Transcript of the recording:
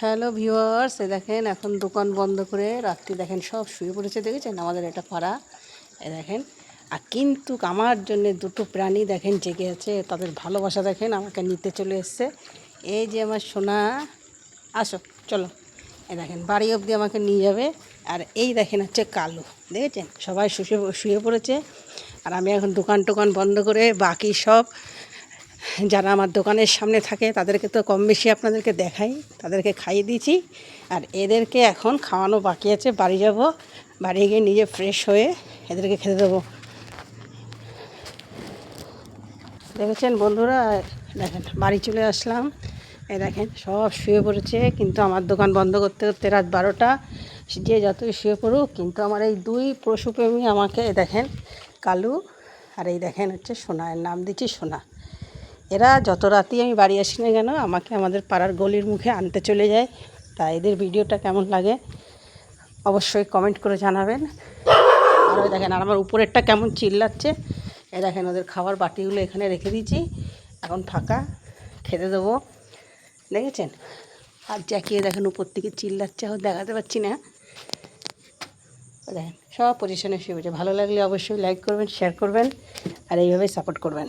Hello viewers, দেখেন এখন দোকান বন্ধ করে রাত্রি দেখেন সব শুয়ে পড়েছে। দেখেছেন আমাদের এটা পাড়া, দেখেন। আর কিন্তু আমার জন্য দুটো প্রাণী দেখেন জেগে আছে, তাদের ভালোবাসা দেখেন, আমাকে নিতে চলে এসছে। এই যে আমার সোনা, আসো চলো। দেখেন বাড়ি অবধি আমাকে নিয়ে যাবে। আর এই দেখেন হচ্ছে কালু, দেখেছেন সবাই শুয়ে পড়েছে। আর আমি এখন দোকান বন্ধ করে বাকি সব যারা আমার দোকানের সামনে থাকে তাদেরকে তো কম বেশি আপনাদেরকে দেখাই, তাদেরকে খাইয়ে দিয়েছি। আর এদেরকে এখন খাওয়ানো বাকি আছে। বাড়ি যাব, বাড়ি গিয়ে নিজে ফ্রেশ হয়ে এদেরকে খেতে দেবো। দেখেছেন বন্ধুরা, দেখেন বাড়ি চলে আসলাম। দেখেন সব শুয়ে পড়েছে, কিন্তু আমার দোকান বন্ধ করতে করতে রাত 12টা। যে যতই শুয়ে পড়ুক, কিন্তু আমার এই দুই পশুপ্রেমী আমাকে দেখেন, কালু আর এই দেখেন হচ্ছে সোনা, এর নাম দিচ্ছি সোনা। এরা যত রাতেই আমি বাড়ি আসি না কেন, আমাকে আমাদের পাড়ার গলির মুখে আনতে চলে যায়। তাই এদের ভিডিওটা কেমন লাগে অবশ্যই কমেন্ট করে জানাবেন। আর ওই দেখেন, আর আমার উপরেরটা কেমন চিল্লাচ্ছে। এ দেখেন ওদের খাবার বাটিগুলো এখানে রেখে দিয়েছি, এখন ফাঁকা, খেতে দেবো। দেখেছেন? আর জ্যাকিয়ে দেখেন উপর থেকে চিল্লাচ্ছে, এখন দেখাতে পাচ্ছি না। দেখেন সব পজিশনে শুয়ে পড়েছে। ভালো লাগলে অবশ্যই লাইক করবেন, শেয়ার করবেন, আর এইভাবেই সাপোর্ট করবেন।